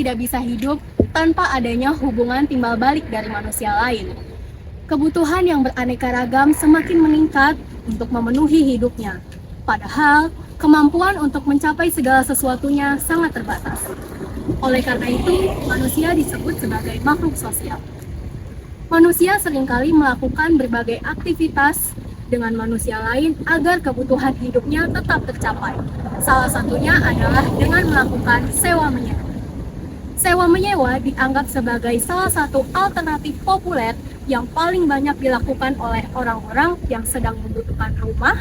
tidak bisa hidup tanpa adanya hubungan timbal balik dari manusia lain. Kebutuhan yang beraneka ragam semakin meningkat untuk memenuhi hidupnya. Padahal, kemampuan untuk mencapai segala sesuatunya sangat terbatas. Oleh karena itu, manusia disebut sebagai makhluk sosial. Manusia seringkali melakukan berbagai aktivitas dengan manusia lain agar kebutuhan hidupnya tetap tercapai. Salah satunya adalah dengan melakukan sewa-menyewa. Sewa-menyewa dianggap sebagai salah satu alternatif populer yang paling banyak dilakukan oleh orang-orang yang sedang membutuhkan rumah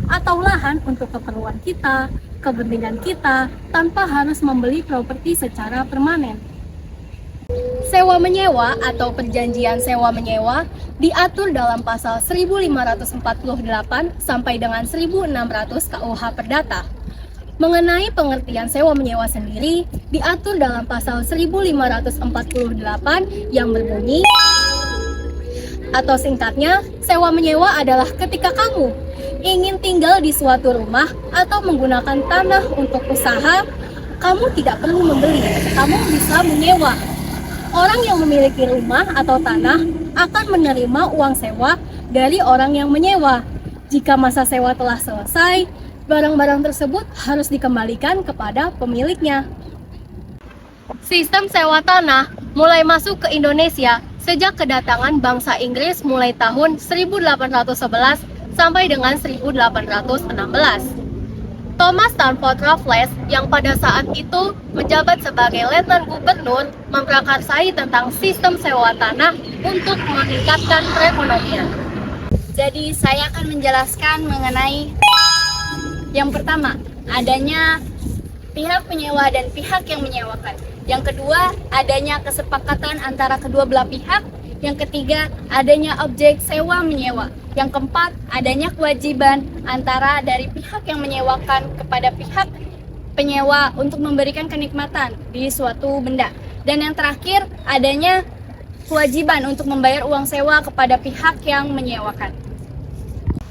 atau lahan untuk keperluan kita, kepentingan kita, tanpa harus membeli properti secara permanen. Sewa-menyewa atau perjanjian sewa-menyewa diatur dalam pasal 1548 sampai dengan 1600 KUH Perdata. Mengenai pengertian sewa-menyewa sendiri, diatur dalam pasal 1548 yang berbunyi, atau singkatnya, sewa-menyewa adalah ketika kamu ingin tinggal di suatu rumah atau menggunakan tanah untuk usaha, kamu tidak perlu membeli, kamu bisa menyewa. Orang yang memiliki rumah atau tanah akan menerima uang sewa dari orang yang menyewa. Jika masa sewa telah selesai, barang-barang tersebut harus dikembalikan kepada pemiliknya. Sistem sewa tanah mulai masuk ke Indonesia sejak kedatangan bangsa Inggris mulai tahun 1811 sampai dengan 1816. Thomas Stamford Raffles yang pada saat itu menjabat sebagai Letnan Gubernur memprakarsai tentang sistem sewa tanah untuk meningkatkan perekonomian. Jadi saya akan menjelaskan mengenai yang pertama, adanya pihak penyewa dan pihak yang menyewakan. Yang kedua, adanya kesepakatan antara kedua belah pihak. Yang ketiga, adanya objek sewa menyewa. Yang keempat, adanya kewajiban antara dari pihak yang menyewakan kepada pihak penyewa untuk memberikan kenikmatan di suatu benda. Dan yang terakhir, adanya kewajiban untuk membayar uang sewa kepada pihak yang menyewakan.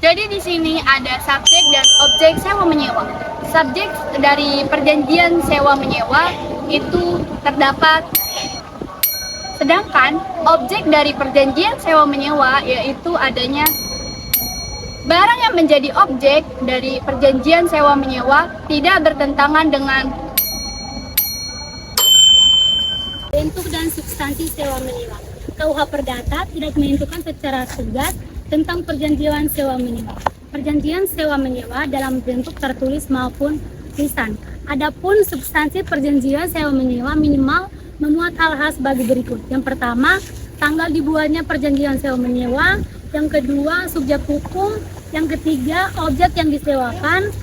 Jadi di sini ada subjek dan objek sewa menyewa. Subjek dari perjanjian sewa menyewa itu terdapat, sedangkan objek dari perjanjian sewa menyewa yaitu adanya barang yang menjadi objek dari perjanjian sewa menyewa tidak bertentangan dengan bentuk dan substansi sewa menyewa. KUH Perdata tidak menentukan secara tegas tentang perjanjian sewa menyewa. Perjanjian sewa menyewa dalam bentuk tertulis maupun lisan. Adapun substansi perjanjian sewa menyewa minimal memuat hal-hal sebagai berikut. Yang pertama, tanggal dibuatnya perjanjian sewa menyewa. Yang kedua, subjek hukum. Yang ketiga, objek yang disewakan.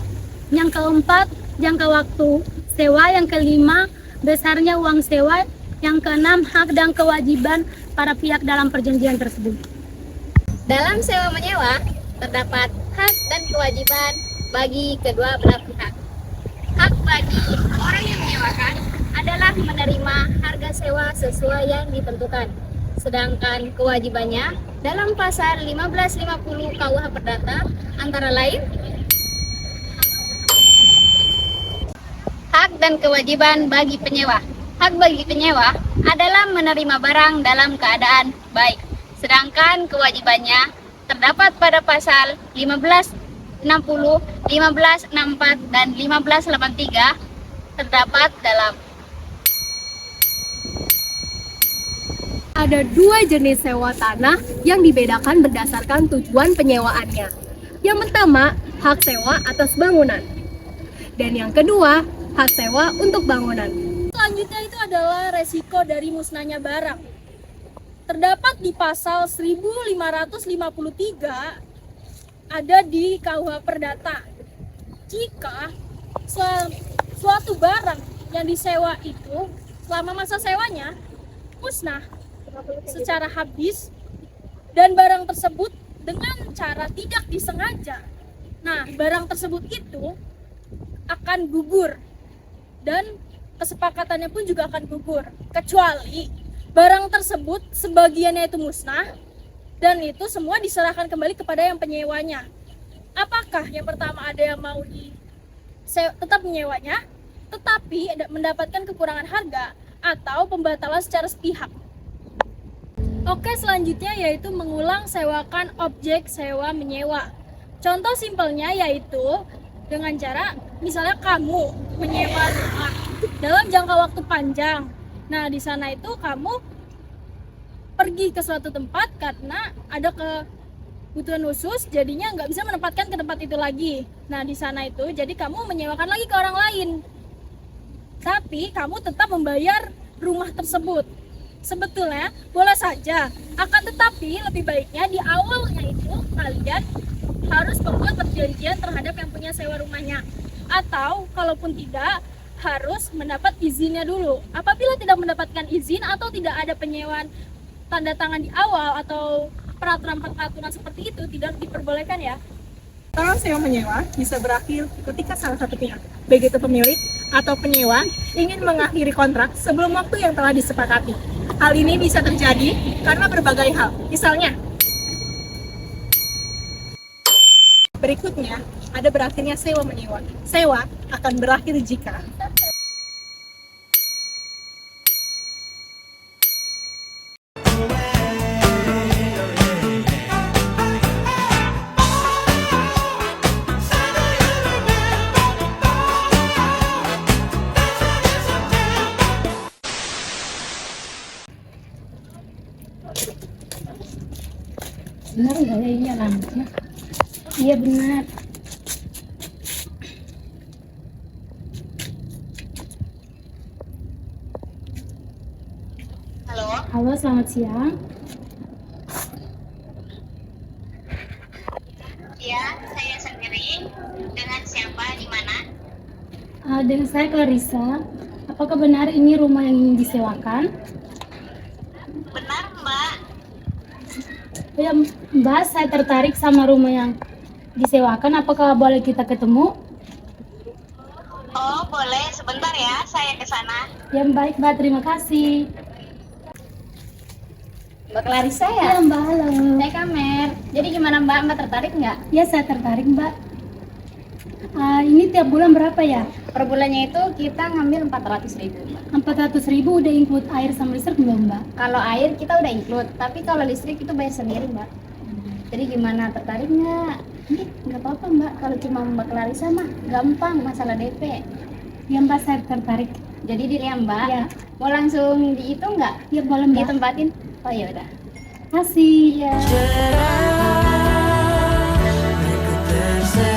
Yang keempat, jangka waktu sewa. Yang kelima, besarnya uang sewa. Yang keenam, hak dan kewajiban para pihak dalam perjanjian tersebut. dalam sewa menyewa terdapat hak dan kewajiban bagi kedua belah pihak. Hak bagi orang yang menyewakan adalah menerima harga sewa sesuai yang ditentukan. Sedangkan kewajibannya dalam pasal 1550 KUH Perdata antara lain hak dan kewajiban bagi penyewa. Hak bagi penyewa adalah menerima barang dalam keadaan baik. Sedangkan kewajibannya terdapat pada pasal 1560, 1564, dan 1583 terdapat dalam. Ada dua jenis sewa tanah yang dibedakan berdasarkan tujuan penyewaannya. Yang pertama, hak sewa atas bangunan. Dan yang kedua, hak sewa untuk bangunan. Selanjutnya itu adalah resiko dari musnahnya barang. Terdapat di pasal 1553 ada di KUH Perdata. Jika suatu barang yang disewa itu selama masa sewanya musnah secara habis dan barang tersebut dengan cara tidak disengaja. Nah, barang tersebut itu akan gugur dan kesepakatannya pun juga akan gugur, kecuali barang tersebut sebagiannya itu musnah dan itu semua diserahkan kembali kepada yang penyewanya. Apakah yang pertama ada yang mau tetap menyewanya tetapi mendapatkan kekurangan harga, atau pembatalan secara sepihak. Oke, selanjutnya yaitu mengulang sewakan objek sewa menyewa. Contoh simpelnya yaitu dengan cara misalnya kamu menyewa rumah dalam jangka waktu panjang. Nah, di sana itu kamu pergi ke suatu tempat karena ada kebutuhan khusus, jadinya nggak bisa menempatkan ke tempat itu lagi. Nah, di sana itu jadi kamu menyewakan lagi ke orang lain, tapi kamu tetap membayar rumah tersebut. Sebetulnya boleh saja, akan tetapi lebih baiknya di awalnya itu kalian harus membuat perjanjian terhadap yang punya sewa rumahnya, atau kalaupun tidak harus mendapat izinnya dulu. Apabila tidak mendapatkan izin atau tidak ada penyewaan tanda tangan di awal atau peraturan seperti itu, tidak diperbolehkan ya. Dalam sewa menyewa bisa berakhir ketika salah satu pihak, baik itu pemilik atau penyewa, ingin mengakhiri kontrak sebelum waktu yang telah disepakati. Hal ini bisa terjadi karena berbagai hal. Misalnya, berikutnya ada berakhirnya sewa menyewa. Sewa akan berakhir jika Benar nggak ya ini alamatnya? Iya benar. Halo, selamat siang. Ya, saya sendiri. Dengan siapa, di mana? Dengan saya Clarissa. Apakah benar ini rumah yang ingin disewakan? Benar, Mbak. Ya, Mbak, saya tertarik sama rumah yang disewakan. Apakah boleh kita ketemu? Oh, boleh. Sebentar ya, saya ke sana. Ya, baik, Mbak. Terima kasih. Mbak Clarissa Ya, ya? Mbak, halo. Saya Kamer. Jadi gimana Mbak? Mbak tertarik nggak? Ya, saya tertarik, Mbak. Ini tiap bulan berapa ya? Per bulannya itu kita ngambil 400.000 Mbak. 400.000 udah include air sama listrik belum, Mbak? Kalau air kita udah include, tapi kalau listrik itu bayar sendiri Mbak. Jadi gimana, tertarik nggak? Ini nggak apa-apa Mbak, kalau cuma Mbak Clarissa mah gampang masalah DP. Ya, Mbak, saya tertarik. Jadi diri ya Mbak, Ya. mau langsung di itu nggak? Ya, boleh, Mbak. Ditempatin? Oh ya udah. Kasih. Iya. Berikut tersedia